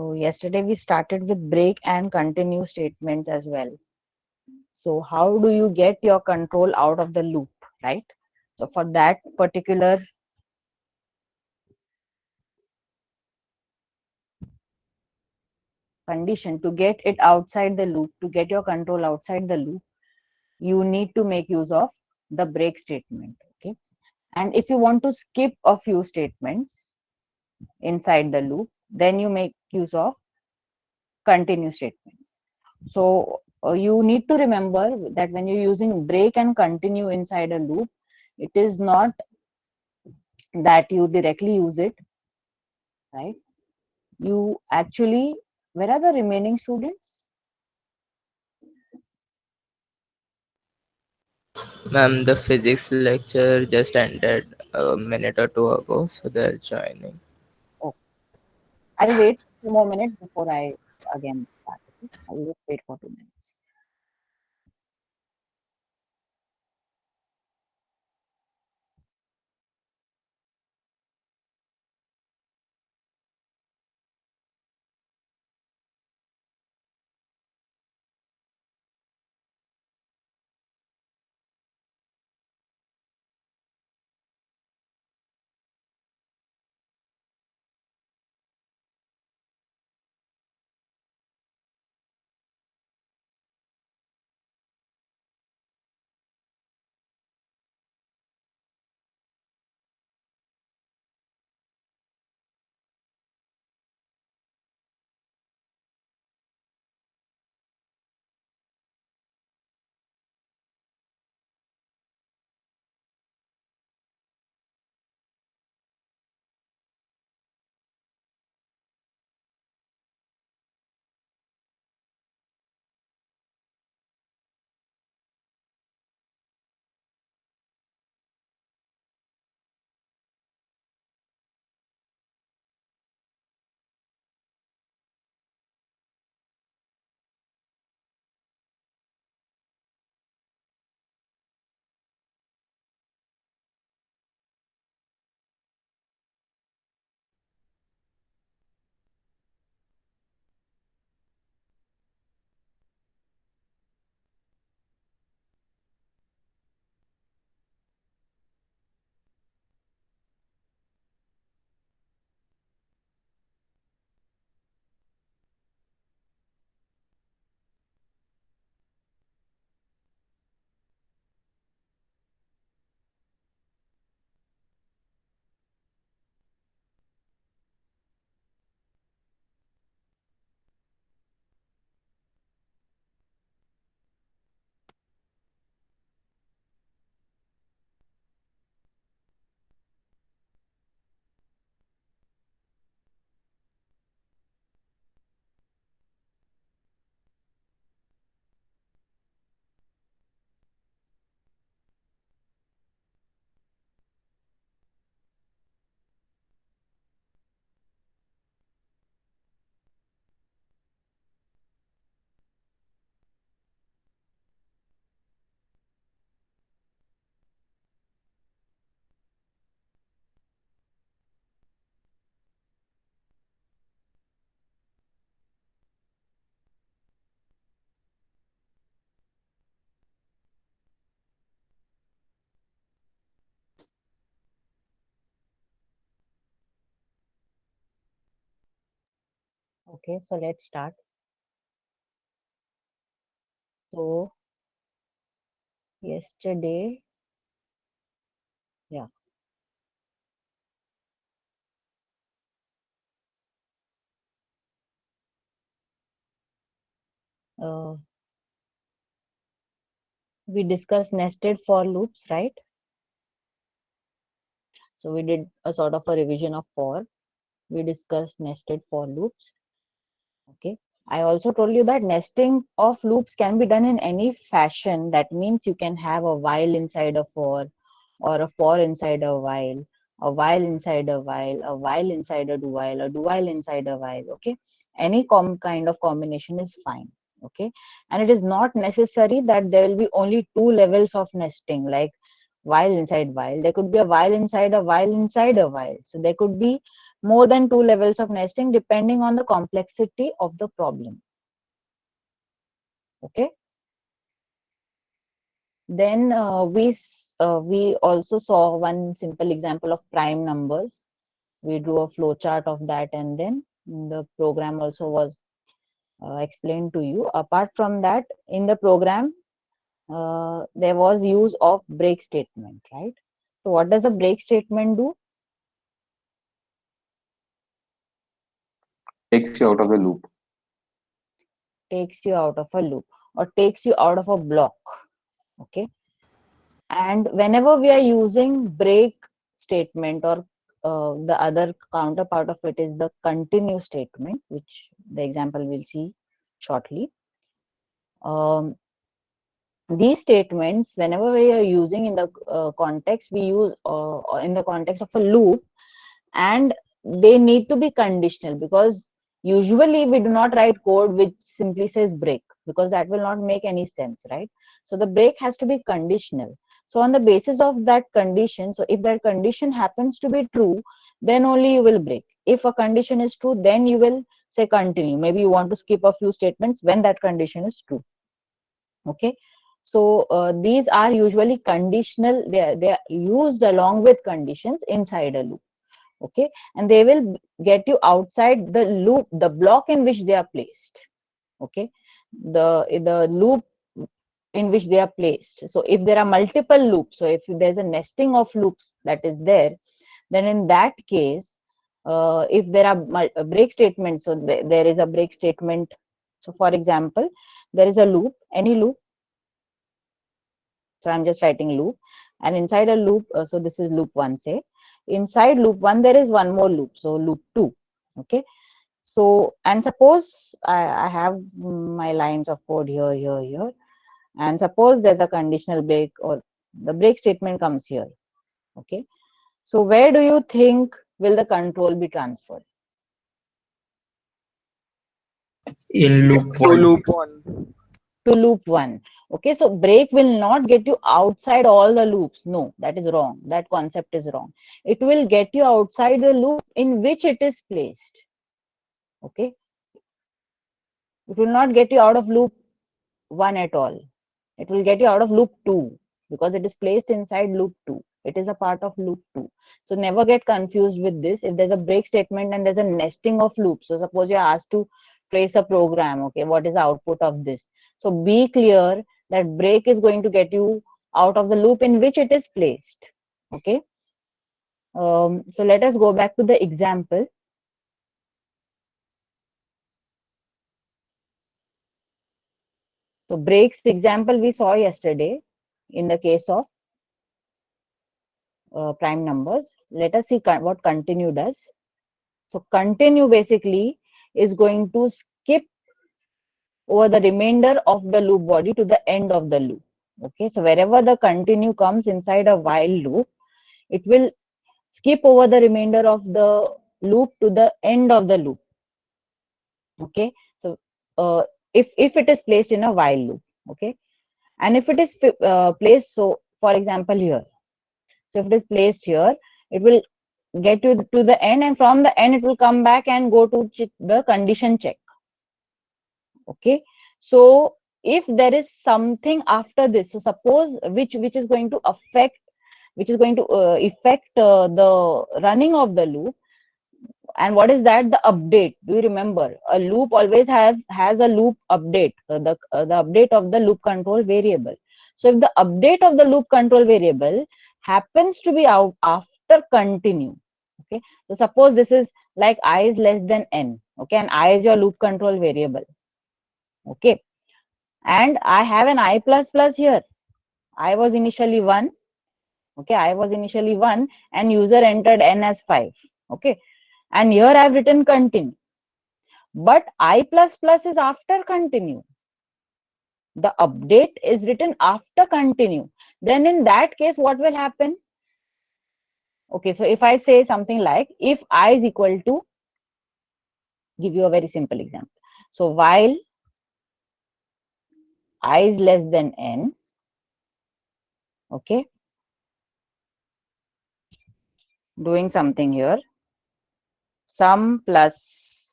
So yesterday we started with break and continue statements as well. So how do you get your control out of the loop, right? So for that particular condition, to get it outside the loop, to get your control outside the loop, you need to make use of the break statement. Okay. And if you want to skip a few statements inside the loop, then you make use of continue statements. So you need to remember that when you're using break and continue inside a loop, it is not that you directly use it, right? You actually, where are the remaining students? Ma'am, the physics lecture just ended a minute or two ago, so they're joining. Oh, I'll wait 2 more minutes before I again start. Okay? I'll just wait for 2 minutes. Okay, so let's start. So yesterday, yeah, uh, we discussed nested for loops, right? So we did a sort of a revision of for. We discussed nested for loops. Okay. I also told you that nesting of loops can be done in any fashion. That means you can have a while inside or a for inside a while inside a while inside a do while inside a while. Okay. Any kind of combination is fine. Okay. And it is not necessary that there will be only two levels of nesting, like while inside while. There could be a while inside a while inside a while. So there could be more than 2 levels of nesting depending on the complexity of the problem. Okay. Then we also saw one simple example of prime numbers. We drew a flow chart of that, and then the program also was explained to you. Apart from that, in the program, there was use of break statement, right? So what does a break statement do? Takes you out of the loop. Takes you out of a loop or takes you out of a block. Okay. And whenever we are using break statement, or the other counterpart of it is the continue statement, which the example we'll see shortly. These statements, whenever we are using in the context, we use in the context of a loop, and they need to be conditional, because usually we do not write code which simply says break, because that will not make any sense, right? So the break has to be conditional. So on the basis of that condition, so if that condition happens to be true, then only you will break. If a condition is true, then you will say continue. Maybe you want to skip a few statements when that condition is true. Okay. So these are usually conditional. They are used along with conditions inside a loop. Okay, and they will get you outside the loop, the block in which they are placed. Okay, the loop in which they are placed. So if there are multiple loops, so if there's a nesting of loops that is there, then in that case, if there are break statements, so there is a break statement. So for example, there is a loop, any loop. So I'm just writing loop, and inside a loop, so this is loop 1, say. Inside loop 1, there is one more loop, so loop 2. Okay. So, and suppose I have my lines of code here, here, here, and suppose there's a conditional break, or the break statement comes here. Okay. So where do you think will the control be transferred? In loop To 1. loop 1. To loop 1. Okay, so break will not get you outside all the loops. No, that is wrong. That concept is wrong. It will get you outside the loop in which it is placed. Okay, it will not get you out of loop 1 at all. It will get you out of loop 2, because it is placed inside loop 2. It is a part of loop 2. So never get confused with this. If there's a break statement and there's a nesting of loops, so suppose you're asked to trace a program, okay, what is the output of this? So be clear that break is going to get you out of the loop in which it is placed. Okay. So let us go back to the example. So breaks example we saw yesterday in the case of prime numbers. Let us see what continue does. So continue basically is going to skip over the remainder of the loop body to the end of the loop. Okay, so wherever the continue comes inside a while loop, it will skip over the remainder of the loop to the end of the loop. Okay, so if it is placed in a while loop, okay, and if it is placed, so for example here, so if it is placed here, it will get you to the end, and from the end it will come back and go to the condition check. Okay, so if there is something after this, so suppose which is going to affect, which is going to affect the running of the loop, and what is that? The update. Do you remember, a loop always has a loop update, the update of the loop control variable. So if the update of the loop control variable happens to be out after continue, okay, so suppose this is like I is less than n, okay, and I is your loop control variable. Okay, and I have an I plus plus here. I was initially 1. Okay, I was initially 1, and user entered n as 5. Okay, and here I have written continue, but I plus plus is after continue. The update is written after continue. Then in that case, what will happen? Okay, so if I say something like, if I is equal to, give you a very simple example. So while I is less than n, okay, doing something here. sum plus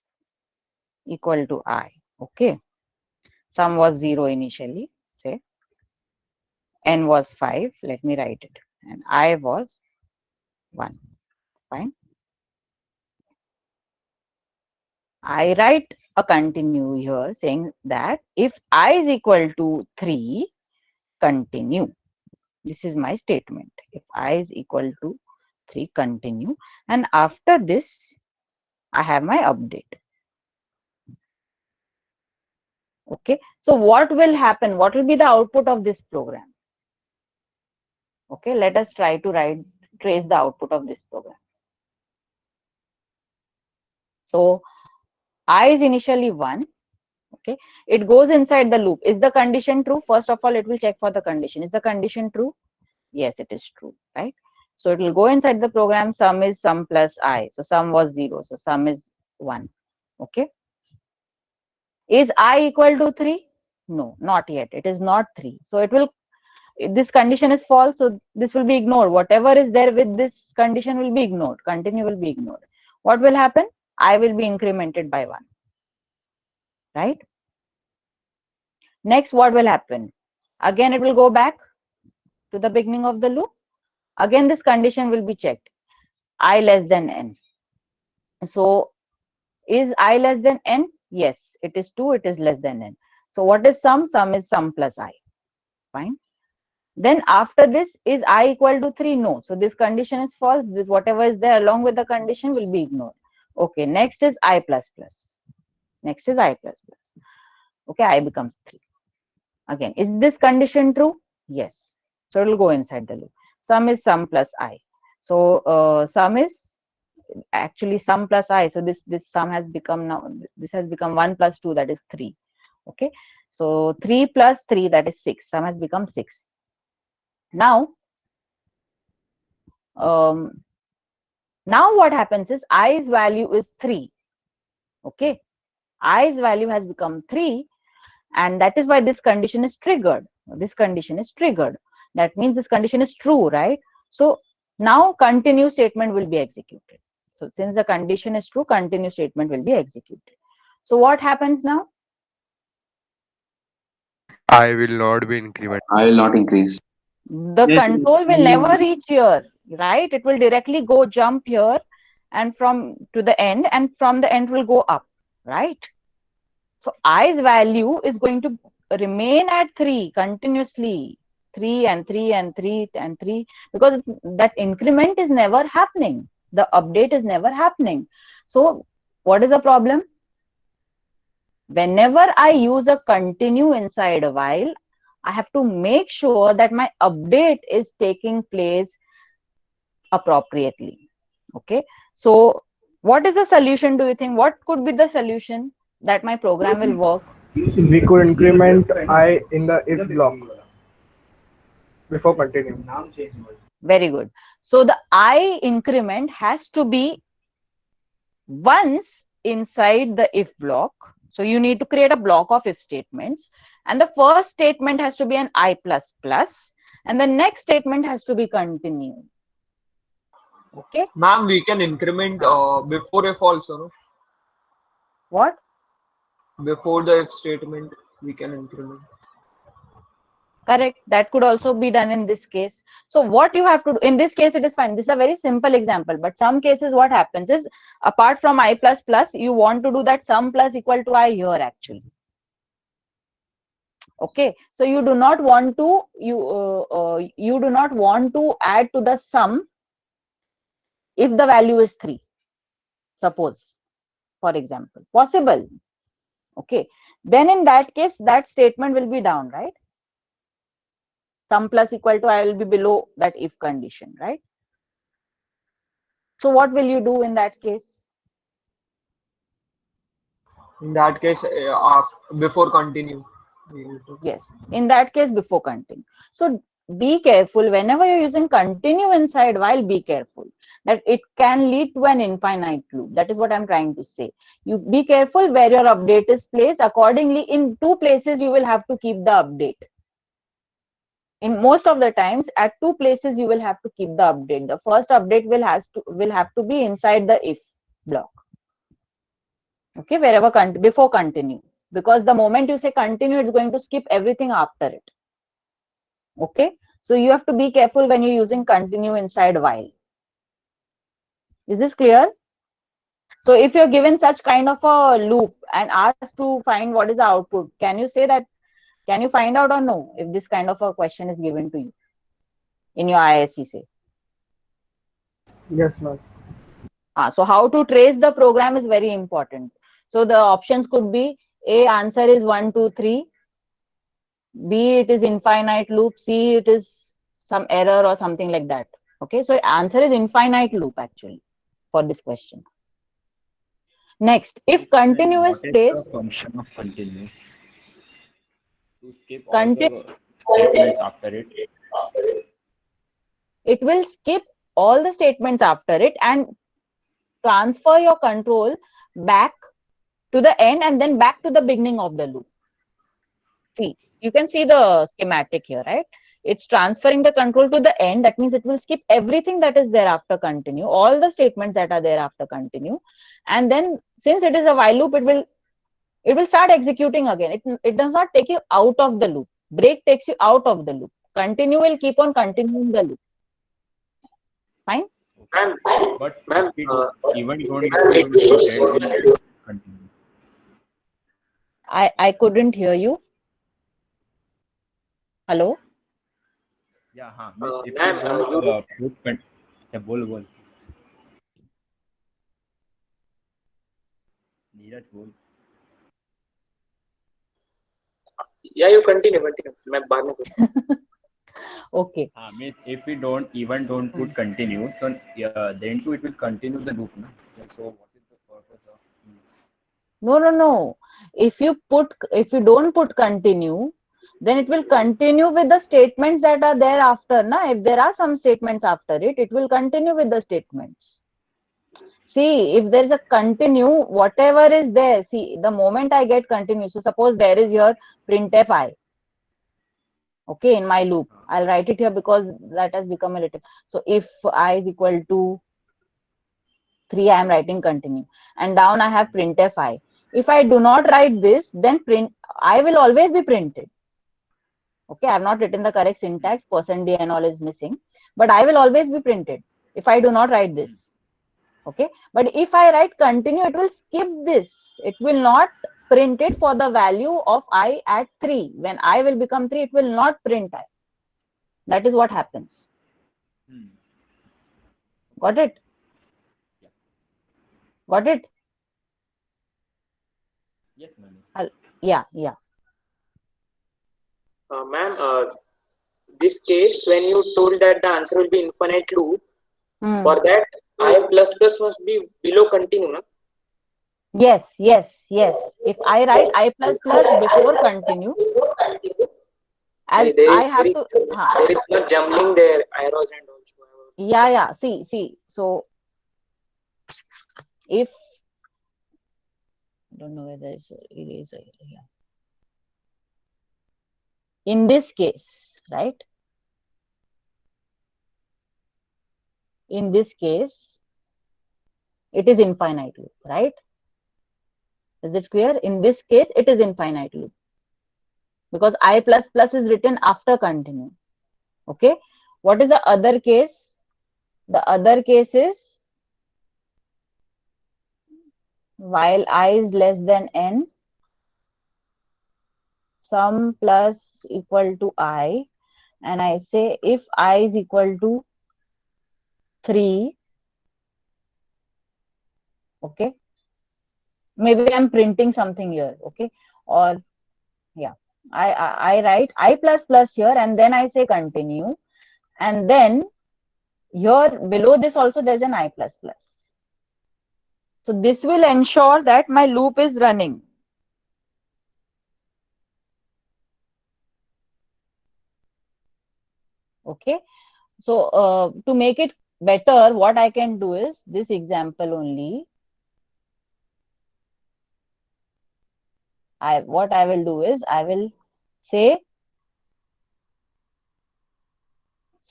equal to I. Okay, sum was 0 initially, say n was 5, let me write it, and I was 1. Fine. I write a continue here saying that if I is equal to 3, continue. This is my statement. If I is equal to 3, continue. And after this, I have my update. Okay. So what will happen? What will be the output of this program? Okay. Let us try to trace the output of this program. So I is initially 1. Okay. It goes inside the loop. Is the condition true? First of all, it will check for the condition. Is the condition true? Yes, it is true, right? So it will go inside the program. Sum is sum plus I. So sum was 0. So sum is 1. Okay. Is I equal to 3? No, not yet. It is not 3. So it will, this condition is false. So this will be ignored. Whatever is there with this condition will be ignored. Continue will be ignored. What will happen? I will be incremented by 1. Right? Next, what will happen? Again, it will go back to the beginning of the loop. Again, this condition will be checked. I less than n. So is I less than n? Yes, it is 2, it is less than n. So what is sum? Sum is sum plus I. Fine. Then after this, is I equal to 3? No. So this condition is false. This, whatever is there along with the condition will be ignored. Okay, next is I plus plus. Next is I plus plus. Okay, I becomes 3. Again, is this condition true? Yes. So it will go inside the loop. Sum is sum plus I. So sum is actually sum plus I. So this sum has become, now this has become 1 plus 2, that is 3. Okay. So 3 plus 3, that is 6. Sum has become 6. Now now what happens is I's value is 3. Okay. I's value has become 3, and that is why this condition is triggered. This condition is triggered. That means this condition is true, right? So now continue statement will be executed. So since the condition is true, continue statement will be executed. So what happens now? I will not be incremented. I will not increase. The Yes, control will never reach here, right? It will directly go jump here and from to the end, and from the end will go up, right? So I's value is going to remain at 3 continuously, 3 and 3 and 3 and 3, because that increment is never happening. The update is never happening. So what is the problem? Whenever I use a continue inside a while, I have to make sure that my update is taking place appropriately. Okay. So what is the solution, do you think? What could be the solution that my program will work? We could increment I in the if block before continuing. Very good. So the I increment has to be once inside the if block. So you need to create a block of if statements, and the first statement has to be an I plus plus, and the next statement has to be continue. Okay. Ma'am, we can increment before if also, no? What? Before the if statement, we can increment. Correct. That could also be done in this case. So what you have to do in this case, it is fine. This is a very simple example, but some cases what happens is, apart from I plus plus, you want to do that sum plus equal to I here actually. Okay. So you do not want to, you do not want to add to the sum if the value is 3, suppose, for example, possible. Okay. Then in that case, that statement will be down, right? Sum plus equal to I will be below that if condition, right? So what will you do in that case? In that case, before continue. we will do. Yes, in that case, before continue. So be careful whenever you're using continue inside while, be careful that it can lead to an infinite loop. That is what I'm trying to say. You be careful where your update is placed. Accordingly, in 2 places, you will have to keep the update. In most of the times, at 2 places, you will have to keep the update. The first update will have to be inside the if block. Okay, wherever before continue, because the moment you say continue, it's going to skip everything after it. Okay, so you have to be careful when you're using continue inside while. Is this clear? So if you're given such kind of a loop and asked to find what is the output, can you say that, can you find out or no, if this kind of a question is given to you in your ISC say? Yes, ma'am. So how to trace the program is very important. So the options could be A, answer is 1, 2, 3. B, it is infinite loop. C, it is some error or something like that. Okay, so answer is infinite loop actually for this question. Next, if continue is What is placed, the function of continue? To skip all continue, the statements after it. it will skip all the statements after it and transfer your control back to the end and then back to the beginning of the loop. See, you can see the schematic here, right? It's transferring the control to the end. That means it will skip everything that is there after continue, all the statements that are there after continue. And then since it is a while loop, it will start executing again. It does not take you out of the loop. Break takes you out of the loop. Continue will keep on continuing the loop. Fine? But if we do, even don't put it, then continue. I couldn't hear you. Hello? Yeah, miss, if we don't बोल नीरज बोल. Yeah, you continue. मैं बाद में पूछूंगा. Okay. Miss, if we don't put continue, so then too it will continue the loop, no? So what is the purpose of this? No. If you don't put continue, then it will continue with the statements that are there after. Na? If there are some statements after it, it will continue with the statements. See, if there is a continue, whatever is there, see, the moment I get continue, so suppose there is your printf I. Okay, in my loop, I'll write it here because that has become a little. So if I is equal to 3, I am writing continue, and down I have printf I. If I do not write this, then I will always be printed. Okay, I have not written the correct syntax, %d and all is missing, but I will always be printed if I do not write this. Okay, but if I write continue, it will skip this. It will not print it for the value of I at 3. When I will become 3, it will not print I. That is what happens. Got it? Got it? Yes, ma'am. Yeah. Ma'am, this case when you told that the answer will be infinite loop, for that I plus plus must be below continue, no? Yes. If I write I plus plus before continue, as I have to. There is no jumbling there, arrows and also. Yeah. See. So if I don't know whether it's eraser here. In this case, right? In this case, it is infinite loop, right? Is it clear? In this case, it is infinite loop because I plus plus is written after continue. Okay. What is the other case? The other case is while I is less than n, sum plus equal to I, and I say if I is equal to 3, okay, maybe I'm printing something here, okay, or yeah, I write I plus plus here and then I say continue, and then here below this also there's an I plus plus. So this will ensure that my loop is running. Okay, so to make it better, what I can do is this example only. What I will do is I will say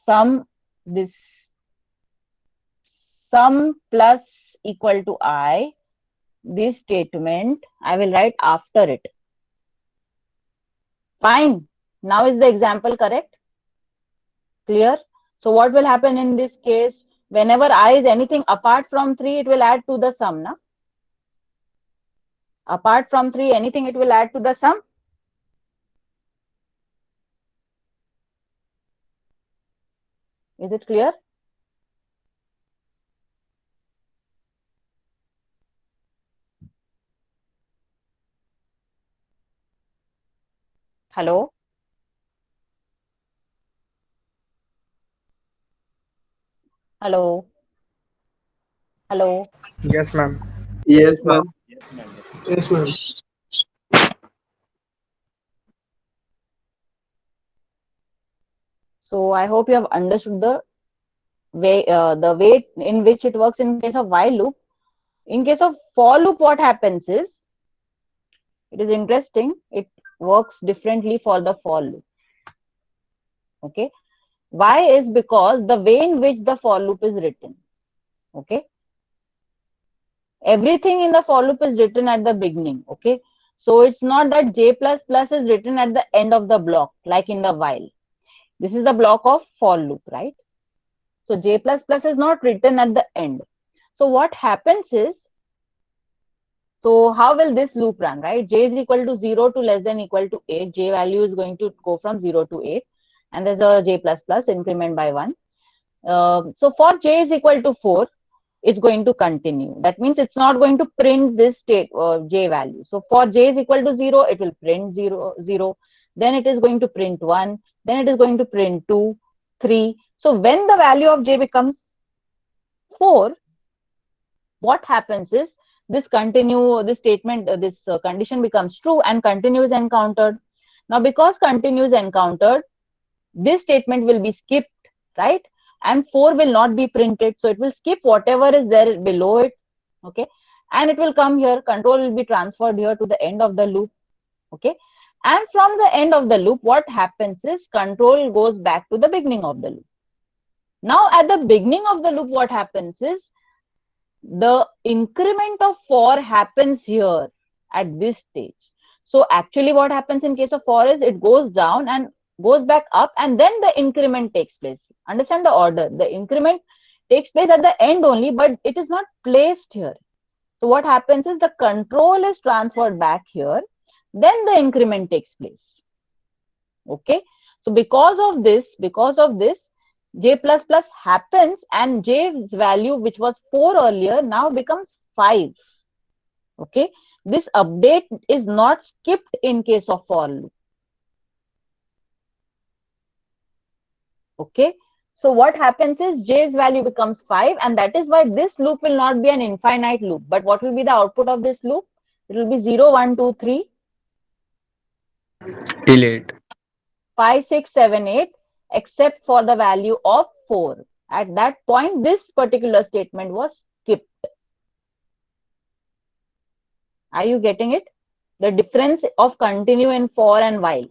sum plus equal to I, this statement I will write after it. Fine. Now is the example correct? Clear? So what will happen in this case? Whenever I is anything apart from 3, it will add to the sum. Na? Apart from 3, anything it will add to the sum. Is it clear? Hello? Hello? Hello? Yes, ma'am. Yes, ma'am. Yes, ma'am. Yes, ma'am. So I hope you have understood the way in which it works in case of while loop. In case of for loop, what happens is, it is interesting. It works differently for the for loop. Okay. Why is because the way in which the for loop is written. Okay. Everything in the for loop is written at the beginning. Okay. So it's not that J++ is written at the end of the block, like in the while. This is the block of for loop, right? So J++ is not written at the end. So what happens is, so how will this loop run, right? J is equal to 0 to less than equal to 8. J value is going to go from 0 to 8. And there's a J++ increment by 1. So for J is equal to 4, it's going to continue. That means it's not going to print this state J value. So for J is equal to 0, it will print 0, 0. Then it is going to print 1. Then it is going to print 2, 3. So when the value of J becomes 4, what happens is this statement, this condition becomes true and continue is encountered. Now, because continue is encountered, this statement will be skipped, right? And 4 will not be printed. So it will skip whatever is there below it. Okay. And it will come here. Control will be transferred here to the end of the loop. Okay. And from the end of the loop, what happens is control goes back to the beginning of the loop. Now, at the beginning of the loop, what happens is the increment of for happens here at this stage. So actually what happens in case of for is it goes down and goes back up, and then the increment takes place. Understand the order. The increment takes place at the end only, but it is not placed here. So what happens is the control is transferred back here, then the increment takes place. Okay. So because of this, J++ happens and J's value, which was 4 earlier, now becomes 5. Okay. This update is not skipped in case of for loop. Okay. So what happens is J's value becomes 5, and that is why this loop will not be an infinite loop. But what will be the output of this loop? It will be 0, 1, 2, 3. Till 8. 5, 6, 7, 8, except for the value of 4. At that point, this particular statement was skipped. Are you getting it? The difference of continue in for and while.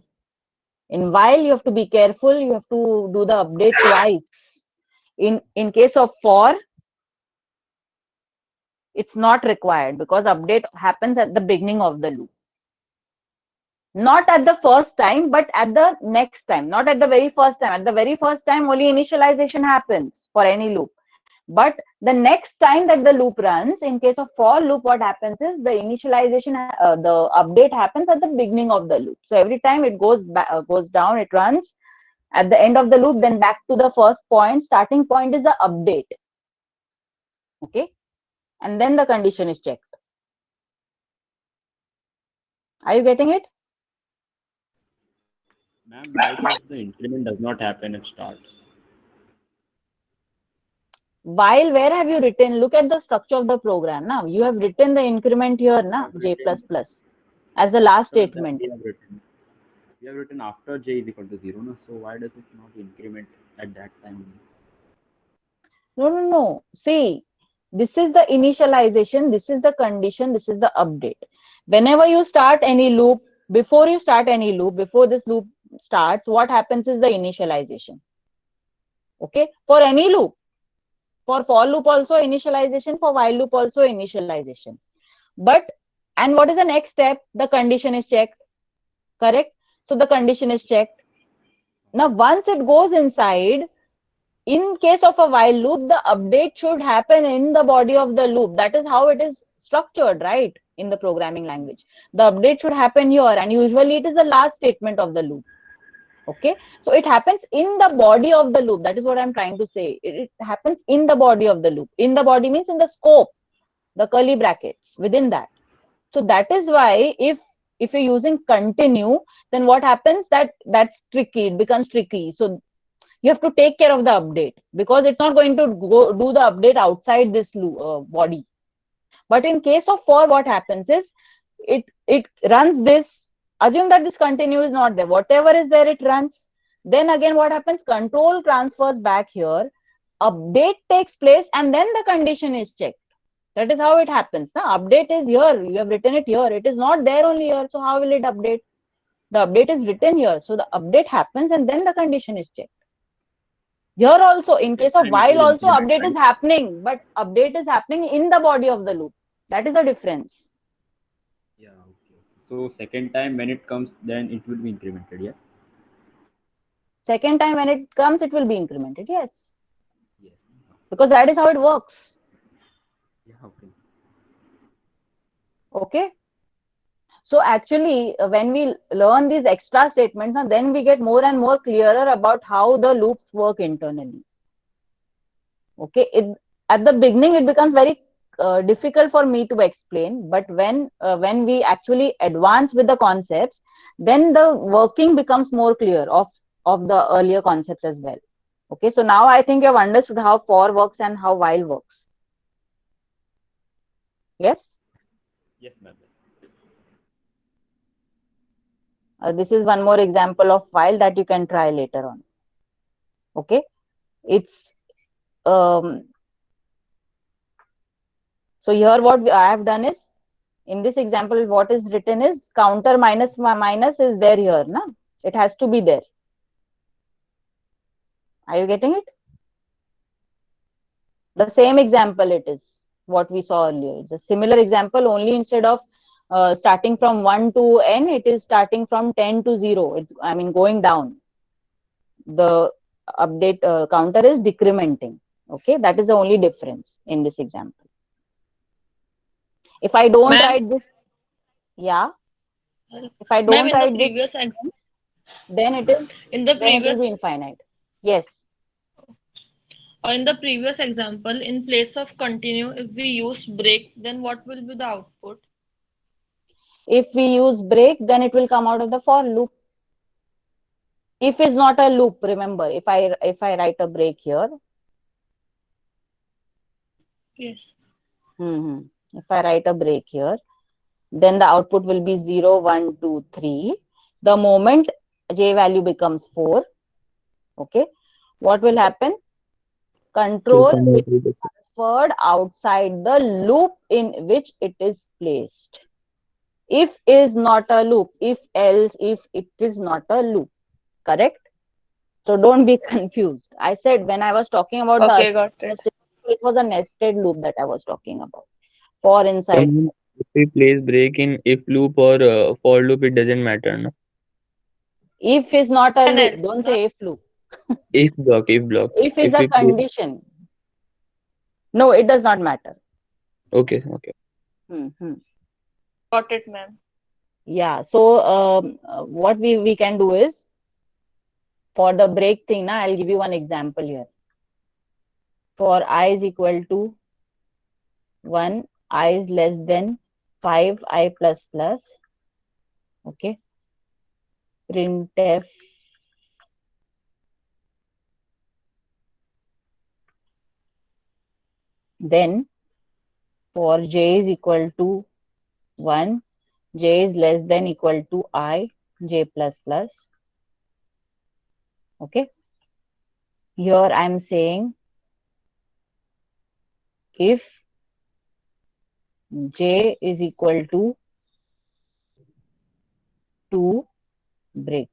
In while, you have to be careful. You have to do the update twice. In case of for, it's not required because update happens at the beginning of the loop. Not at the first time, but at the next time. Not at the very first time. At the very first time, only initialization happens for any loop. But the next time that the loop runs, in case of for loop, what happens is the initialization, the update happens at the beginning of the loop. So every time it goes back, goes down, it runs at the end of the loop, then back to the first point. Starting point is the update. Okay. And then the condition is checked. Are you getting it? Ma'am, why does the increment does not happen at start? While where have you written? Look at the structure of the program. Now you have written the increment here, na J++ as the last statement. We have written after J is equal to 0. No? So why does it not increment at that time? No. See, this is the initialization. This is the condition. This is the update. Whenever you start any loop, before you start any loop, before this loop starts, what happens is the initialization. Okay, for any loop, for loop also initialization, for while loop also initialization. But, and what is the next step? The condition is checked, correct? So the condition is checked. Now, once it goes inside, in case of a while loop, the update should happen in the body of the loop. That is how it is structured, right? In the programming language, the update should happen here, and usually it is the last statement of the loop. Okay, so it happens in the body of the loop. That is what I'm trying to say. It happens in the body of the loop. In the body means in the scope, the curly brackets within that. So that is why if you're using continue, then what happens, that's tricky, it becomes tricky. So you have to take care of the update, because it's not going to go do the update outside this body. But in case of for, what happens is it runs this, assume that this continue is not there, whatever is there it runs. Then again what happens, control transfers back here, update takes place, and then the condition is checked. That is how it happens. Now, update is here, you have written it here, it is not there only here, so how will it update? The update is written here, so the update happens and then the condition is checked. Here also, in case of while also, update is happening, but update is happening in the body of the loop. That is the difference. Yeah, okay. So second time when it comes, then it will be incremented, yeah? Second time when it comes, it will be incremented, yes. Yes. Because that is how it works. Yeah, okay. Okay. So actually, when we learn these extra statements, then we get more and more clearer about how the loops work internally. Okay, at the beginning it becomes very difficult for me to explain, but when we actually advance with the concepts, then the working becomes more clear of the earlier concepts as well. Okay, so now I think you have understood how for works and how while works. Yes. Yes, ma'am. This is one more example of while that you can try later on. Okay, it's so here what I have done is, in this example, what is written is counter minus minus is there here, na? It has to be there. Are you getting it? The same example it is, what we saw earlier. It's a similar example, only instead of starting from 1 to n, it is starting from 10 to 0. It's, I mean, going down. The update counter is decrementing. Okay, that is the only difference in this example. If I don't write this, yeah. If I don't write this, then it is, in the then it will be previous infinite. Yes. in the previous example, in place of continue, if we use break, then what will be the output? If we use break, then it will come out of the for loop. If is not a loop, remember, if I write a break here, Yes. If I write a break here, then the output will be 0, 1, 2, 3. The moment j value becomes 4, okay, what will happen? Control will be transferred outside the loop in which it is placed. If is not a loop, if else, if it is not a loop, correct? So don't be confused. I said when I was talking about Okay, got it. it was a nested loop that I was talking about. For inside. If we place break in if loop or for loop, it doesn't matter, no? If is not a And loop, else, don't no? say if loop. If block, if block. If is If a we place, condition. No, it does not matter. okay, okay. Got it, ma'am. Yeah. So what we can do is, for the break thing, na, I'll give you one example here. For I is equal to 1, I is less than 5, I plus plus. Okay. Printf then for j is equal to 1, j is less than equal to I, j plus plus. Okay. Here I am saying if j is equal to 2 break.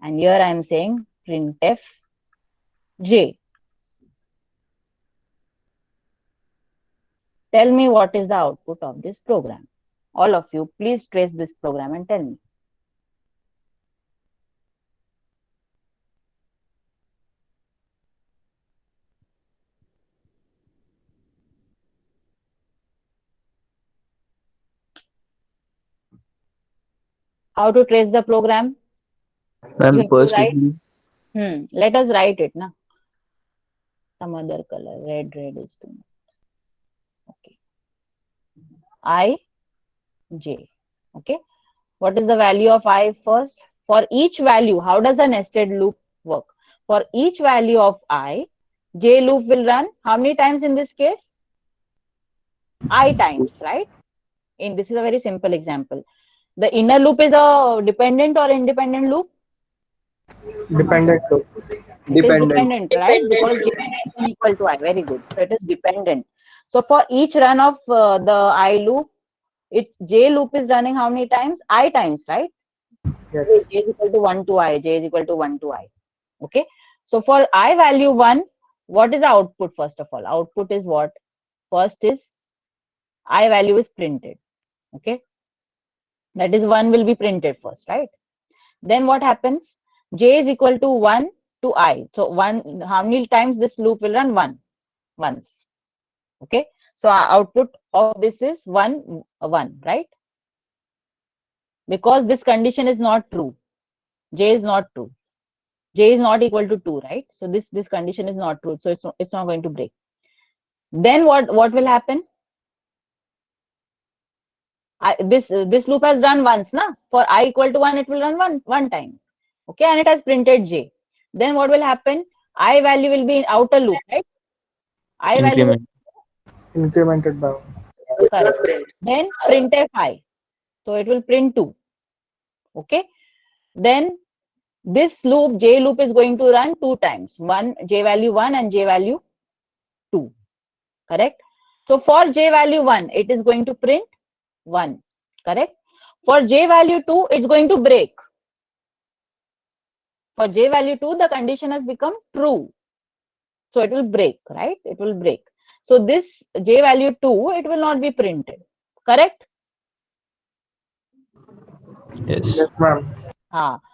And here I am saying printf j. Tell me what is the output of this program. All of you, please trace this program and tell me. How to trace the program? Ma'am, You have to first write. it will Let us write it now. Some other color. Red is too much. Okay. I, J. Okay. What is the value of I first? For each value, how does a nested loop work? For each value of I, J loop will run how many times in this case? I times, right? This is a very simple example. The inner loop is a dependent or independent loop? Dependent loop. It is dependent, right? Because J is equal to I. Very good. So it is dependent. So for each run of the I loop, its J loop is running how many times? I times, right? Yes. J is equal to 1 to I. J is equal to 1 to I. Okay. So for I value 1, what is the output first of all? Output is what? First is I value is printed. Okay. That is 1 will be printed first, right? Then what happens? J is equal to 1 to I. So 1, how many times this loop will run? 1. Once. Okay. So our output of this is 1, right? Because this condition is not true. J is not true. J is not equal to 2, right? So this condition is not true. So it's not going to break. Then what will happen? This loop has run once, na? For I equal to 1, it will run one time. Okay, and it has printed J. Then what will happen? I value will be in outer loop, right? I value will increment. Incremented by 1. correct. Then printf I. So it will print 2. Okay. Then this loop, J loop, is going to run 2 times. J value 1 and J value 2. Correct. So for J value 1, it is going to print 1. Correct. For J value 2, it's going to break. For J value 2, the condition has become true. So it will break, right? It will break. So this J value 2, it will not be printed. Correct? Yes. Yes, ma'am.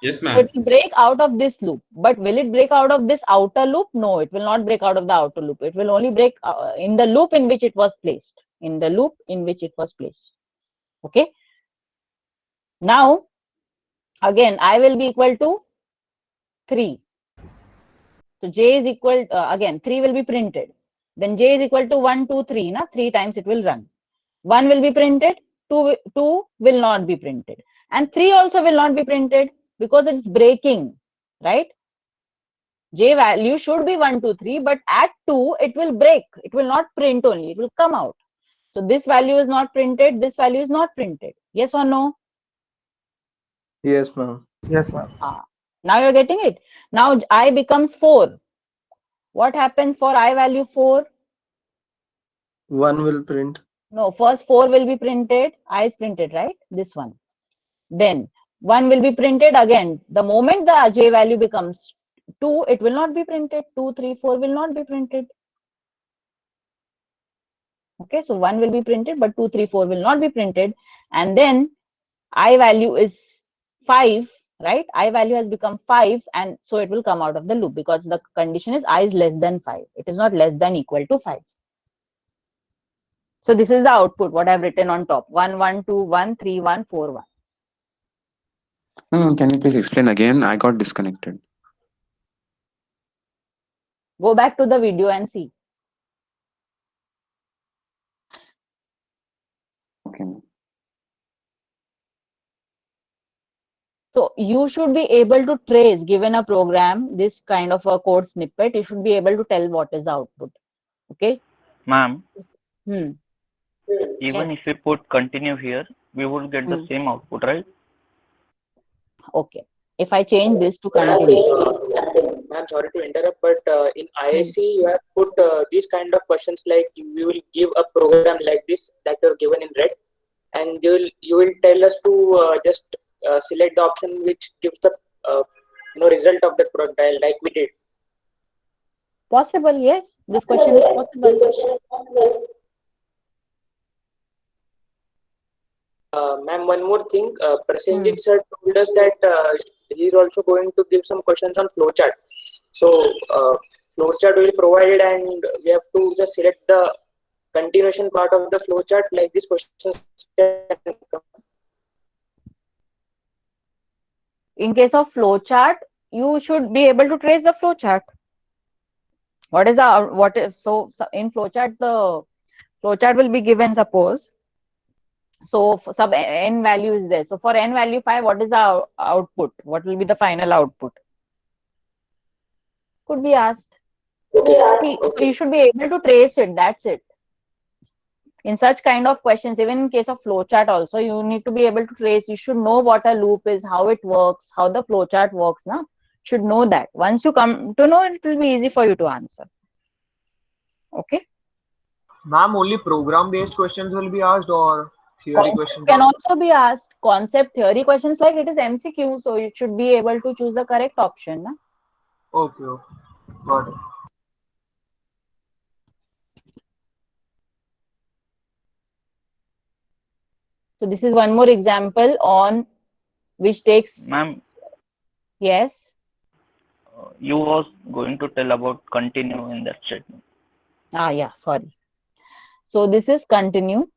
Yes, So ma'am. it will break out of this loop. But will it break out of this outer loop? No, it will not break out of the outer loop. It will only break in the loop in which it was placed. In the loop in which it was placed. Okay. Now, again, I will be equal to 3. So J is equal, again, 3 will be printed. Then J is equal to 1, 2, 3. 3 times it will run. 1 will be printed, 2 will not be printed. And 3 also will not be printed because it's breaking, right? J value should be 1, 2, 3, but at 2, it will break. It will not print only, it will come out. So this value is not printed, this value is not printed. Yes or no? Yes, ma'am. Yes, ma'am. Now you're getting it. Now I becomes 4. What happens for I value 4? 1 will print. No, first 4 will be printed. I is printed, right? This one. Then 1 will be printed again. The moment the J value becomes 2, it will not be printed. 2, 3, 4 will not be printed. Okay, so 1 will be printed, but 2, 3, 4 will not be printed. And then I value is 5, right? I value has become 5, and so it will come out of the loop because the condition is I is less than 5. It is not less than equal to 5. So this is the output, what I've written on top. 1, 1, 2, 1, 3, 1, 4, 1. Can you please explain again? I got disconnected. Go back to the video and see. Okay. So you should be able to trace, given a program, this kind of a code snippet, you should be able to tell what is the output. Okay? Ma'am, Hmm. even if we put continue here, we would get the same output, right? Okay. If I change this to continue. Ma'am, sorry to interrupt, but in ISC you have put these kind of questions like we will give a program like this that are given in red, and you will tell us to just select the option which gives the result of the product like we did. Possible, yes. This question is possible. Ma'am, one more thing. Prasenjit sir told us that he's also going to give some questions on flowchart. So, flowchart will be provided, and we have to just select the continuation part of the flowchart. Like these questions can come. In case of flowchart, you should be able to trace the flowchart. What is so in flowchart, the flowchart will be given, suppose. So for sub n value is there. So for n value 5, what is the output? What will be the final output? Could be asked. So you should be able to trace it. That's it. In such kind of questions, even in case of flowchart also, you need to be able to trace. You should know what a loop is, how it works, how the flowchart works. Now, should know that. Once you come to know, it will be easy for you to answer. Okay. Ma'am, only program-based questions will be asked, or theory questions Can also? also be asked. Concept theory questions, like it is MCQ, so you should be able to choose the correct option. Na? Okay, got it. So this is one more example on which takes. Ma'am, Yes. you was going to tell about continue in that statement. Yeah, sorry. So this is continue.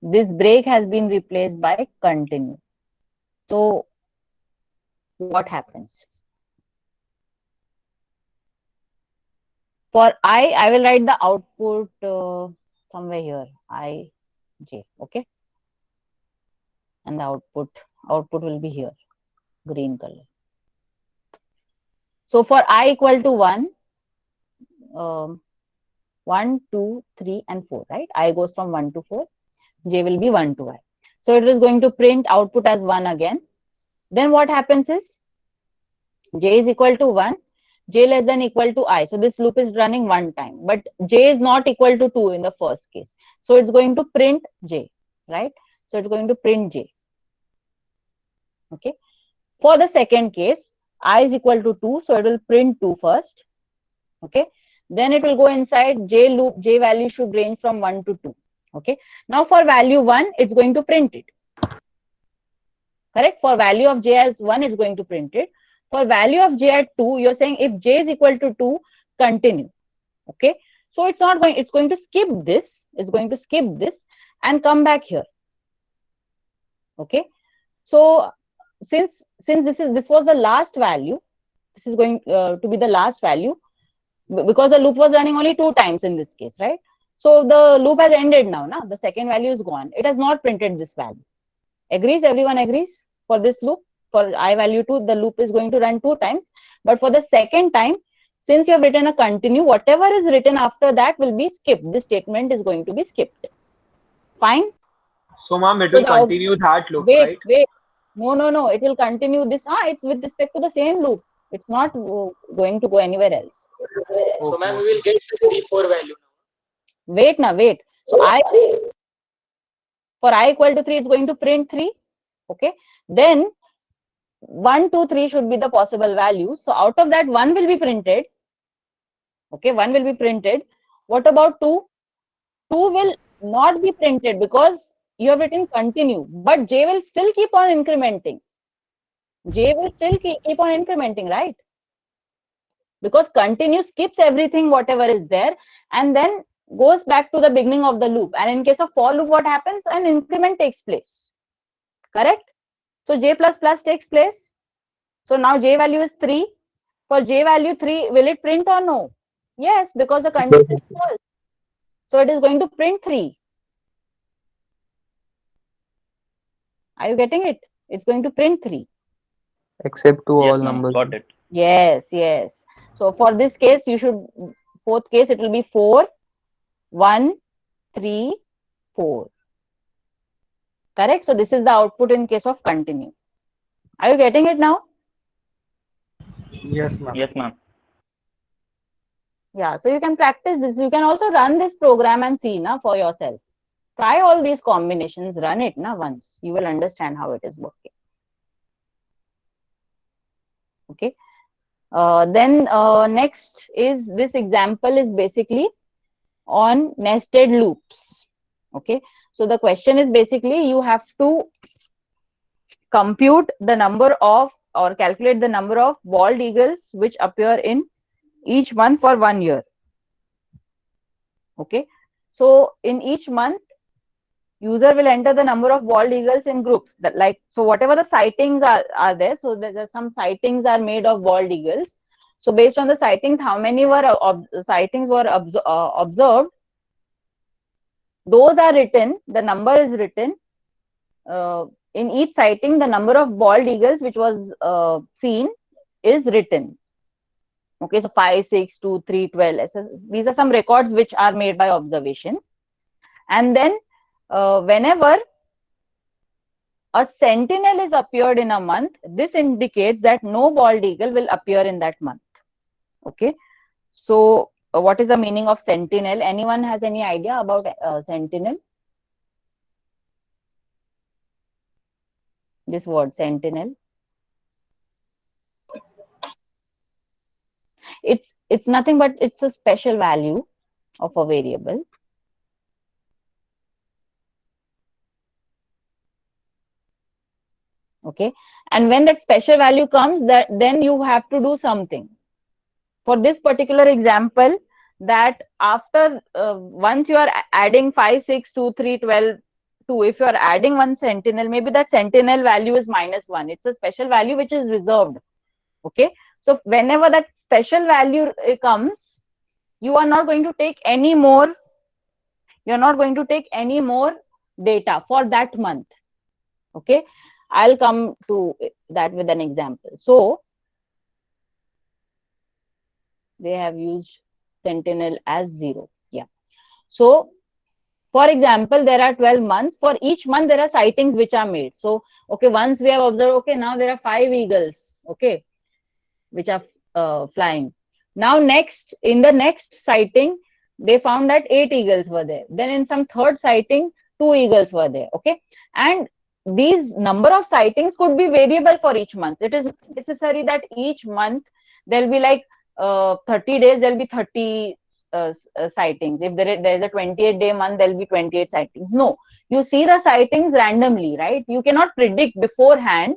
This break has been replaced by continue. So what happens? For I will write the output somewhere here, I, J, okay? And the output will be here, green color. So for I equal to 1, 1, 2, 3, and 4, right? I goes from 1 to 4. J will be 1 to I. So it is going to print output as 1 again. Then what happens is J is equal to 1, J less than equal to I. So this loop is running one time, but J is not equal to 2 in the first case. So it's going to print J, right? So it's going to print J. Okay. For the second case, I is equal to 2. So it will print 2 first. Okay. Then it will go inside J loop. J value should range from 1 to 2. Okay. Now for value 1, it's going to print it. Correct? For value of J as 1, it's going to print it. For value of J at 2, you're saying if J is equal to 2, continue. Okay. So it's not going, it's going to skip this. It's going to skip this and come back here. Okay. So since this was the last value, this is going to be the last value, because the loop was running only 2 times in this case, right? So the loop has ended now. The second value is gone. It has not printed this value. Agrees? Everyone agrees for this loop? For I value 2, the loop is going to run 2 times. But for the second time, since you have written a continue, whatever is written after that will be skipped. This statement is going to be skipped. Fine? So, ma'am, it will continue that loop, right? Wait. No. It will continue this. It's with respect to the same loop. It's not going to go anywhere else. So, ma'am, we will get the 3, 4 value now. Wait. So, for I equal to 3, it's going to print 3. Okay. Then 1, 2, 3 should be the possible values. So out of that, 1 will be printed. Okay, 1 will be printed. What about 2? 2 will not be printed because you have written continue, but J will still keep on incrementing. J will still keep on incrementing, right? Because continue skips everything, whatever is there, and then goes back to the beginning of the loop. And in case of for loop, what happens? An increment takes place. Correct? So J plus plus takes place. So now J value is 3. For J value 3, will it print or no? Yes, because the condition is false. So it is going to print 3. Are you getting it? It's going to print 3. Except to Yes, all ma'am, numbers. got it. Yes. So for this case, you should, fourth case, it will be 4, 1, 3, 4. Correct? So this is the output in case of continue. Are you getting it now? Yes, ma'am. Yes, ma'am. Yeah, so you can practice this. You can also run this program and see for yourself. Try all these combinations, run it once. You will understand how it is working. Okay. Then next is, this example is basically on nested loops. Okay, so the question is basically you have to compute the number of or calculate the number of bald eagles which appear in each month for 1 year. Okay, so in each month user will enter the number of bald eagles in groups, that like, so whatever the sightings are there, so there's some sightings are made of bald eagles. So based on the sightings, how many sightings were observed, those are written, the number is written in each sighting. The number of bald eagles which was seen is written. Okay, so 5, 6, 2, 3, 12. These are some records which are made by observation. And then whenever a sentinel is appeared in a month, this indicates that no bald eagle will appear in that month. Okay, so what is the meaning of sentinel? Anyone has any idea about sentinel? This word sentinel. It's nothing but it's a special value of a variable. Okay, and when that special value comes, then you have to do something. For this particular example, that after once you are adding 5, 6, 2, 3, 12, 2, if you are adding one sentinel, maybe that sentinel value is -1. It's a special value which is reserved. Okay, so whenever that special value comes, you are not going to take any more. You're not going to take any more data for that month. Okay, I'll come to that with an example. So they have used sentinel as 0. Yeah. So for example, there are 12 months. For each month, there are sightings which are made. So, okay, once we have observed, okay, now there are 5 eagles, okay, which are flying. Now next, in the next sighting, they found that 8 eagles were there. Then in some third sighting, 2 eagles were there, okay. And these number of sightings could be variable for each month. It is necessary that each month there will be like 30 days, there will be 30 sightings. If there is a 28-day month, there will be 28 sightings. No, you see the sightings randomly, right? You cannot predict beforehand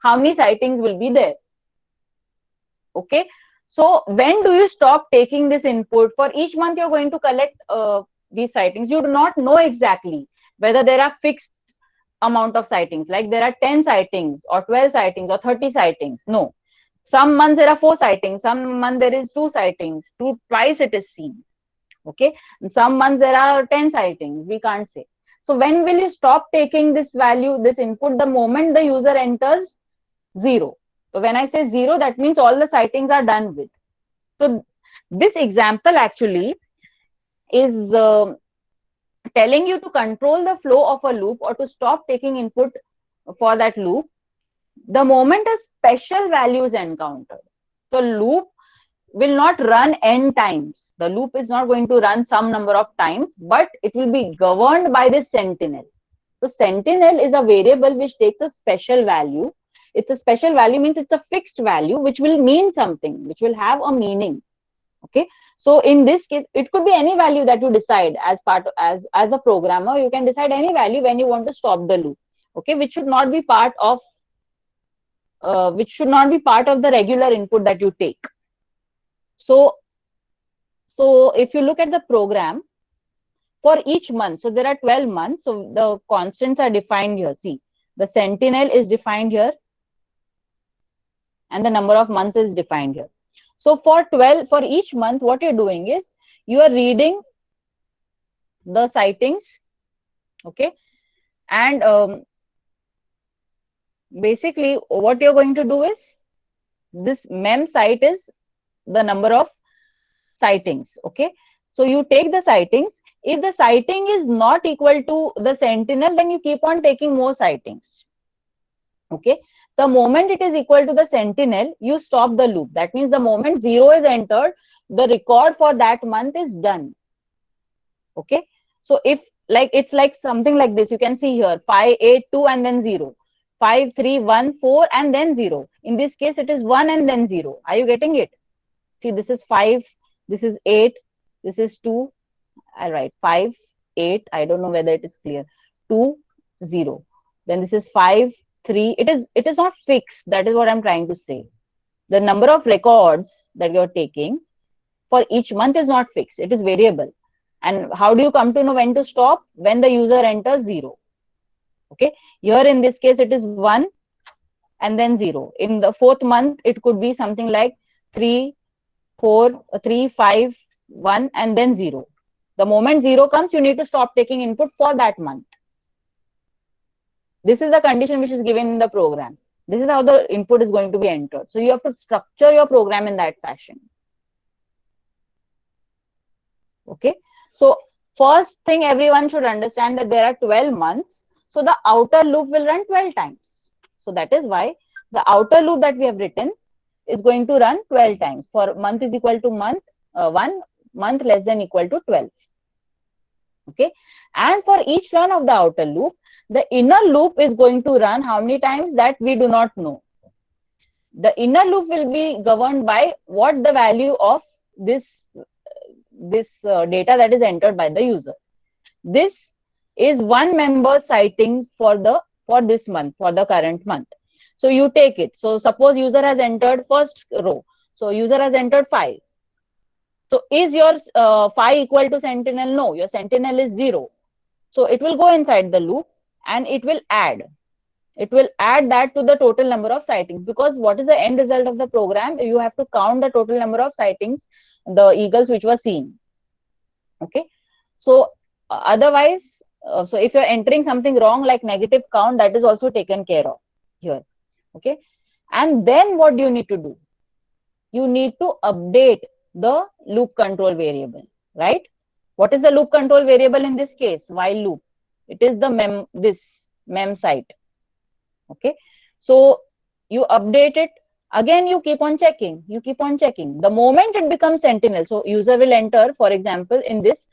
how many sightings will be there. Okay, so when do you stop taking this input? For each month you're going to collect these sightings. You do not know exactly whether there are fixed amount of sightings, like there are 10 sightings or 12 sightings or 30 sightings. No, some months there are 4 sightings, some month there is 2 sightings, twice it is seen. Okay, and some months there are 10 sightings, we can't say. So when will you stop taking this value, this input? The moment the user enters 0. So when I say 0, that means all the sightings are done with. So this example actually is telling you to control the flow of a loop or to stop taking input for that loop the moment a special value is encountered. So loop will not run n times. The loop is not going to run some number of times, but it will be governed by this sentinel. So sentinel is a variable which takes a special value. It's a special value means it's a fixed value which will mean something, which will have a meaning. Okay, so in this case it could be any value that you decide as a programmer. You can decide any value when you want to stop the loop, okay, which should not be part of the regular input that you take. So if you look at the program for each month, so there are 12 months, so the constants are defined here. See, the sentinel is defined here and the number of months is defined here. So for each month, what you're doing is you are reading the sightings, okay, and basically what you're going to do is this mem site is the number of sightings, okay. So you take the sightings. If the sighting is not equal to the sentinel, then you keep on taking more sightings, okay. The moment it is equal to the sentinel, you stop the loop. That means the moment 0 is entered, the record for that month is done. Okay. So if it's like something like this, you can see here 5, 8, 2 and then 0. 5, 3, 1, 4 and then 0. In this case, it is 1 and then 0. Are you getting it? See, this is 5, this is 8, this is 2. I'll write 5, 8. I don't know whether it is clear. 2, 0. Then this is 5, 3. It is not fixed. That is what I'm trying to say. The number of records that you're taking for each month is not fixed. It is variable. And how do you come to know when to stop? When the user enters 0. Okay. Here in this case, it is 1 and then 0. In the 4th month, it could be something like 3, 4, 3, 5, 1, and then 0. The moment 0 comes, you need to stop taking input for that month. This is the condition which is given in the program. This is how the input is going to be entered. So you have to structure your program in that fashion. Okay. So first thing, everyone should understand that there are 12 months. So the outer loop will run 12 times. So that is why the outer loop that we have written is going to run 12 times. For month is equal to month, 1 month less than equal to 12. Okay. And for each run of the outer loop, the inner loop is going to run how many times, that we do not know. The inner loop will be governed by what the value of this data that is entered by the user. This is one member sightings for this month, for the current month. So you take it. So suppose user has entered first row. So user has entered 5. So is your 5 equal to sentinel? No, your sentinel is 0. So it will go inside the loop and it will add. It will add that to the total number of sightings, because what is the end result of the program? You have to count the total number of sightings, the eagles which were seen. Okay. So otherwise, so if you're entering something wrong like negative count, that is also taken care of here. Okay. And then what do you need to do? You need to update the loop control variable, right? What is the loop control variable in this case? While loop. It is the mem site. Okay. So you update it. Again, you keep on checking. You keep on checking. The moment it becomes sentinel, so user will enter, for example, in this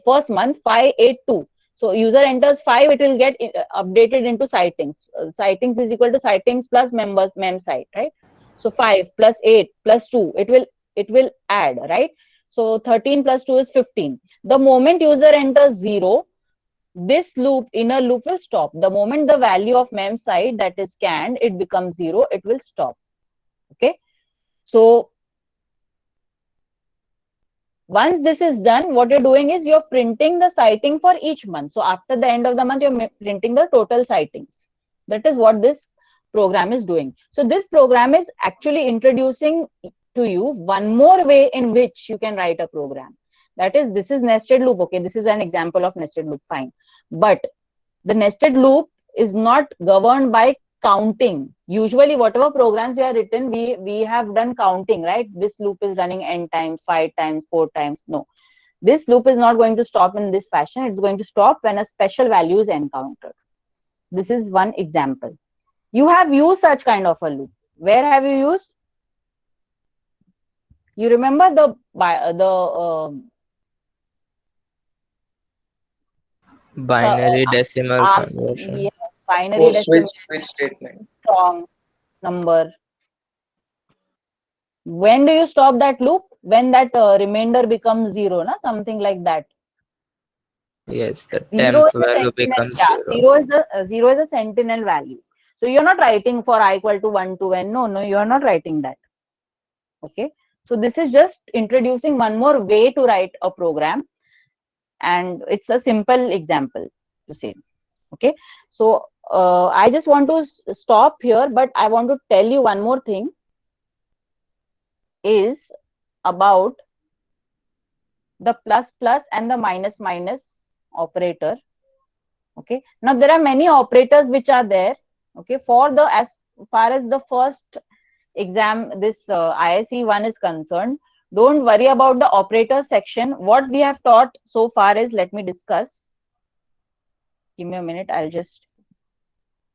first month 582. So user enters 5, it will get updated into sightings. Sightings is equal to sightings plus mem site, right? So 5 plus 8 plus 2, it will add, right? So 13 plus 2 is 15. The moment user enters 0, this loop, inner loop, will stop. The moment the value of mem site that is scanned, it becomes 0, it will stop. Okay. So once this is done, what you're doing is you're printing the sighting for each month. So after the end of the month, you're printing the total sightings. That is what this program is doing. So this program is actually introducing to you one more way in which you can write a program. That is, this is nested loop. Okay, this is an example of nested loop. Fine. But the nested loop is not governed by counting. Usually, whatever programs we have written, we have done counting, right? This loop is running n times, 5 times, 4 times. No, this loop is not going to stop in this fashion. It's going to stop when a special value is encountered. This is one example. You have used such kind of a loop. Where have you used? You remember the binary decimal conversion. Yeah, binary decimal switch statement. strong number. When do you stop that loop? When that remainder becomes 0, na? Something like that. Yes, the Zero temp is a value sentinel. becomes Yeah, 0. zero is a sentinel value. So you're not writing for I equal to 1 to n. No, you're not writing that. Okay. So this is just introducing one more way to write a program, and it's a simple example to say. Okay. So I just want to stop here, but I want to tell you one more thing is about the plus plus and the minus minus operator. Okay. Now there are many operators which are there. Okay. For the, as far as the first exam, this ISE 1 is concerned, don't worry about the operator section. What we have taught so far is, let me discuss. Give me a minute. I'll just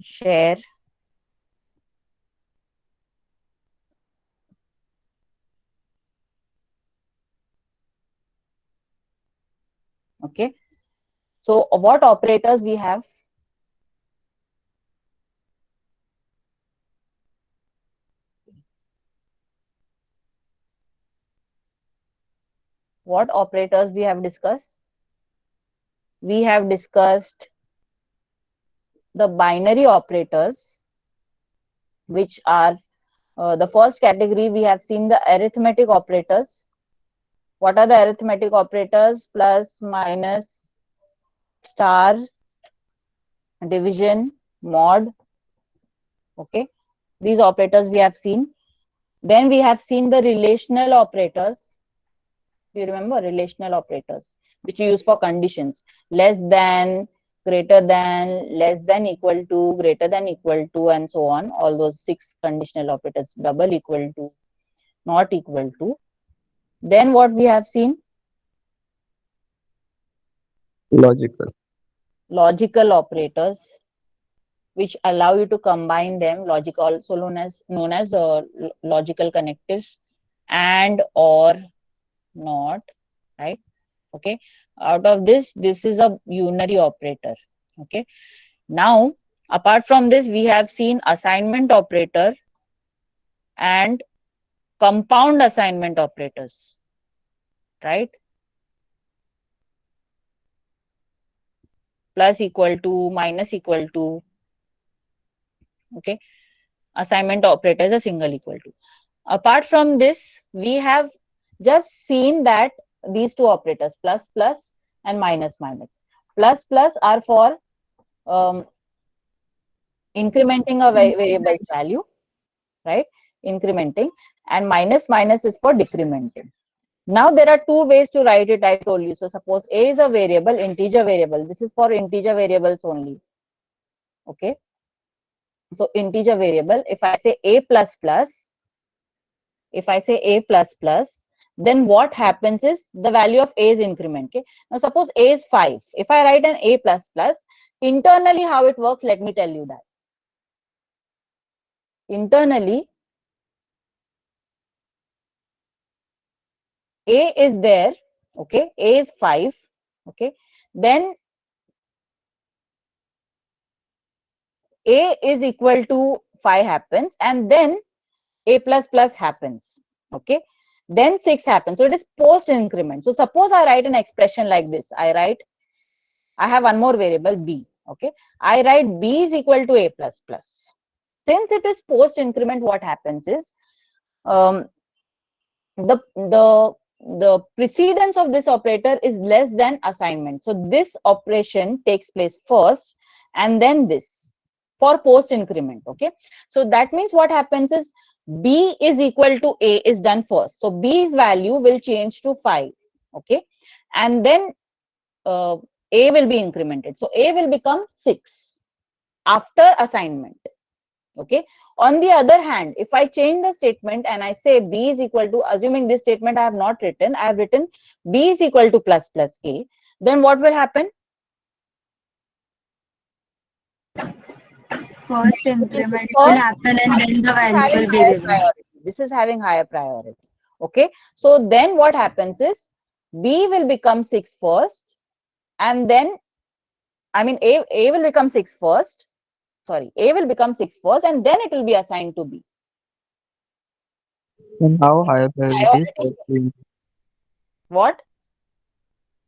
share. Okay. So what operators we have? What operators we have discussed? we have discussed the binary operators, which are the first category. We have seen the arithmetic operators. What are the arithmetic operators? Plus, minus, star, division, mod. Okay, these operators we have seen. Then we have seen the relational operators. Do you remember relational operators, which you use for conditions? Less than, greater than, less than, equal to, greater than, equal to, and so on. All those 6 conditional operators. Double, equal to, not equal to. Then what we have seen? Logical. Logical operators, which allow you to combine them. Logic, also known as logical connectives, and, or, not, right? Okay, out of this is a unary operator. Okay, now apart from this, we have seen assignment operator and compound assignment operators, right? Plus, equal to, minus, equal to. Okay, assignment operator is a single equal to. Apart from this, we have just seen that these two operators, plus plus and minus minus. Plus plus are for incrementing a variable's value, right? Incrementing, and minus minus is for decrementing. Now there are two ways to write it, I told you. So suppose a is a variable, integer variable. This is for integer variables only. Okay, so integer variable, if I say a plus plus, if I say a plus plus, then what happens is the value of a is increment. Okay, now suppose a is 5. If I write an a plus plus, internally how it works, let me tell you that. Internally, a is there. Okay, a is 5. Okay, then a is equal to 5 happens, and then a plus plus happens. Okay, then 6 happens. So it is post increment. So suppose I write an expression like this. I have one more variable b. Okay, I write b is equal to a plus plus. Since it is post increment, what happens is the precedence of this operator is less than assignment. So this operation takes place first, and then this for post increment. Okay, so that means what happens is b is equal to a is done first. So b's value will change to 5. Okay, and then a will be incremented. So a will become 6 after assignment. Okay, on the other hand, if I change the statement and I say b is equal to, assuming this statement I have not written, I have written b is equal to plus plus a, then what will happen? First increment will happen and then the value will be given. This is having higher priority. Okay, so then what happens is b will become 6 first, and then a will become 6 first. Sorry, a will become 6 first, and then it will be assigned to b. And how higher priority is? What?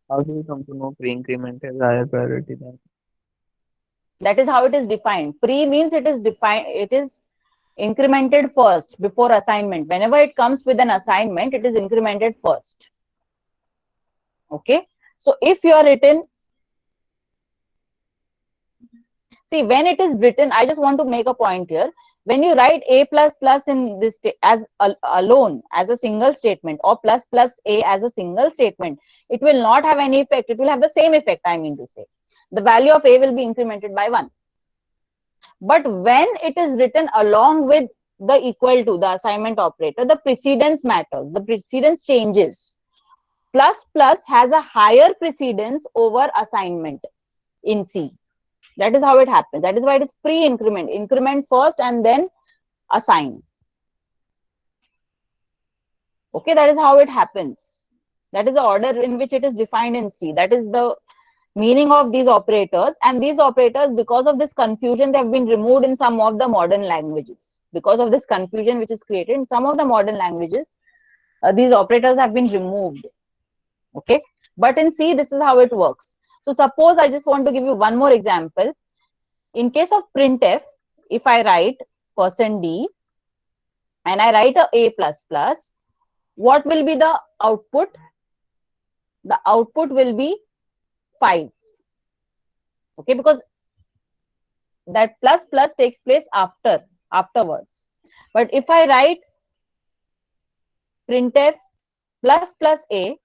How do we come to know pre-increment is higher priority than? That is how it is defined. Pre means it is defined, it is incremented first before assignment. Whenever it comes with an assignment, it is incremented first. Okay, so if you are written, see, when it is written, I just want to make a point here. When you write a plus plus in this as alone, as a single statement, or plus plus a as a single statement, it will not have any effect. It will have the same effect, I mean to say. The value of a will be incremented by 1. But when it is written along with the equal to, the assignment operator, the precedence matters. The precedence changes. Plus plus has a higher precedence over assignment in C. That is how it happens. That is why it is pre-increment. Increment first and then assign. Okay, that is how it happens. That is the order in which it is defined in C. That is the meaning of these operators. And these operators, because of this confusion, they have been removed in some of the modern languages. Because of this confusion which is created in some of the modern languages, these operators have been removed. Okay, but in C, this is how it works. So suppose I just want to give you one more example. In case of printf, if I write %d and I write a plus plus, what will be the output? The output will be 5. Okay, because that plus plus takes place afterwards. But if I write printf plus plus a,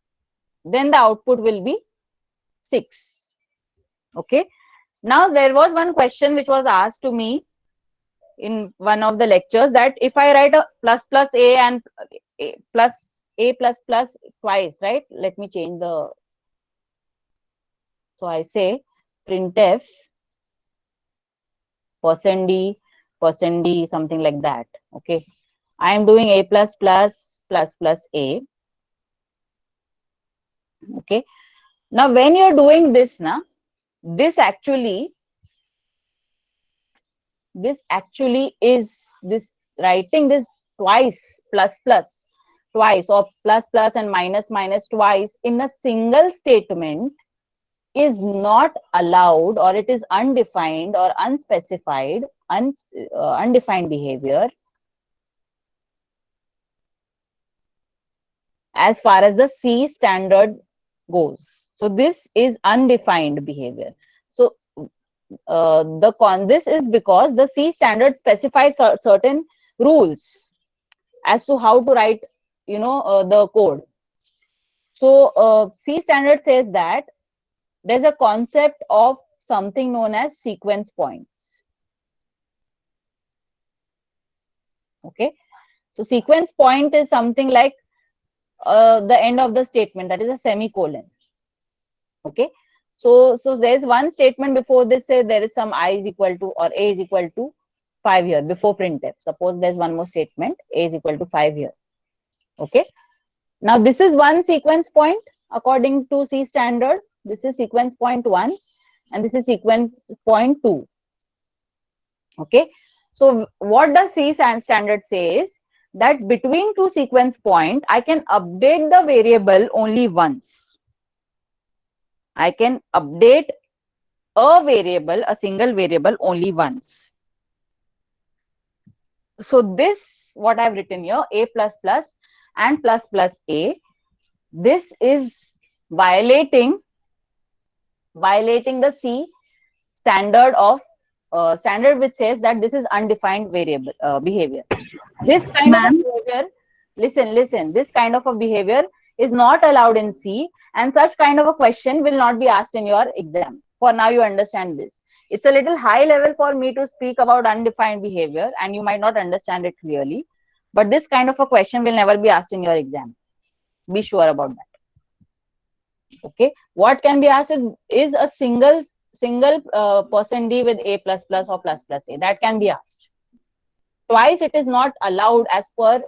then the output will be 6. Okay. Now there was one question which was asked to me in one of the lectures, that if I write a plus plus a and a plus twice, right? Let me change the. So I say printf %d, something like that. Okay. I am doing a plus plus a. Okay. Now when you're doing this, this actually is this writing this twice plus plus twice, or plus plus and minus minus twice in a single statement is not allowed, or it is undefined or unspecified, undefined behavior as far as the C standard goes. So this is undefined behavior. So this is because the C standard specifies certain rules as to how to write, the code. So C standard says that there's a concept of something known as sequence points. Okay, so sequence point is something like the end of the statement, that is a semicolon. Okay, so there's one statement before this, say there is some I is equal to or a is equal to 5 here before printf. Suppose there's one more statement, a is equal to 5 here. Okay, now this is one sequence point according to C standard. This is sequence point 1 and this is sequence point 2. Okay, so what does C standard says? That between two sequence point, I can update the variable only once. I can update a single variable only once. So this, what I've written here, a plus plus and plus plus a, this is violating the C standard of standard, which says that this is undefined variable behavior. This kind of behavior, listen, this kind of a behavior is not allowed in C, and such kind of a question will not be asked in your exam. For now, you understand this. It's a little high level for me to speak about undefined behavior, and you might not understand it clearly, but this kind of a question will never be asked in your exam. Be sure about that. Okay, what can be asked is a single %d with a plus plus or plus plus a. That can be asked. Twice it is not allowed as per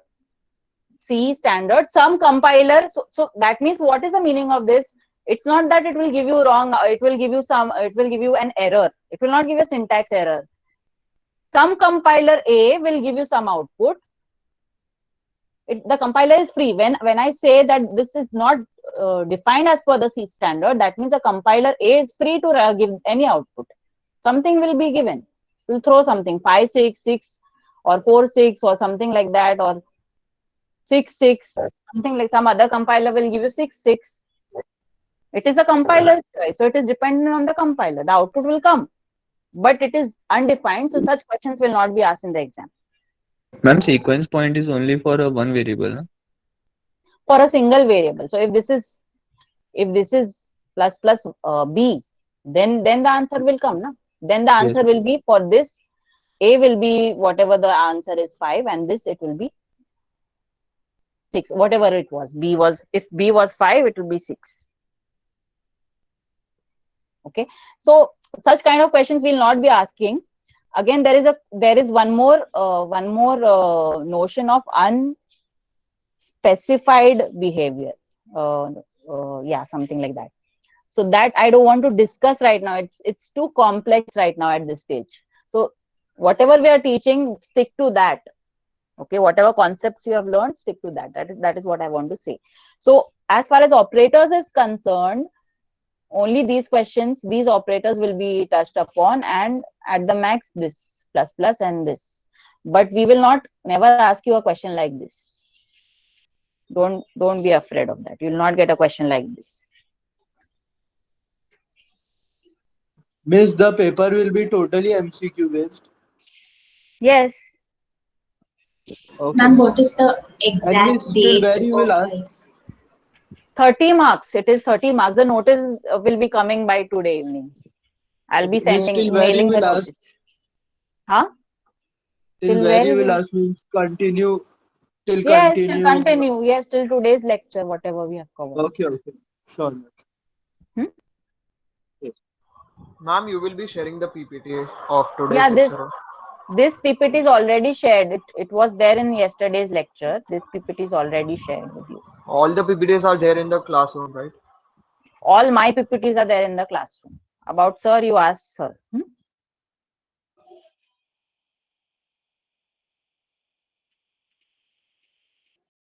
C standard. Some compiler, so that means, what is the meaning of this? It's not that it will give you wrong, it will give you an error. It will not give you a syntax error. Some compiler A will give you some output. The compiler is free. When I say that this is not defined as per the C standard, that means the compiler A is free to give any output. Something will be given. Will throw something 5 6 6 or 4 6 or something like that, or 6 6, something like some other compiler will give you 6 6. It is a compiler's choice, so it is dependent on the compiler. The output will come, but it is undefined, so such questions will not be asked in the exam. Ma'am, sequence point is only for a one variable, no? For a single variable. So if this is plus plus b, then the answer will come, no? Then the answer will be, for this a will be whatever the answer is 5, and this it will be 6, whatever it was. If b was 5, it will be 6. Okay, so such kind of questions we will not be asking. Again, there is one more notion of unspecified behavior. Yeah, something like that. So that I don't want to discuss right now. It's too complex right now at this stage. So whatever we are teaching, stick to that. Okay, whatever concepts you have learned, stick to that. That is what I want to say. So as far as operators is concerned, only these questions, these operators will be touched upon, and at the max this plus plus and this. But we will not never ask you a question like this. Don't be afraid of that. You will not get a question like this. Miss, the paper will be totally MCQ based. Yes. Okay. Ma'am, what is the And exact Miss, till date where you will of ask? 30 marks. It is 30 marks. The notice will be coming by today evening. I'll be Miss, till where you mailing the will ask? notice. Huh? Till where you will ask means continue. Till Yes, till continue. continue. Yes, till today's lecture, whatever we have covered. Okay, okay. Sure. Yes. Ma'am, you will be sharing the PPT of today's Yeah, lecture. this PPT is already shared. It was there in yesterday's lecture. This PPT is already shared with you. All the PPTs are there in the classroom, right? All my PPTs are there in the classroom. About sir, you asked sir.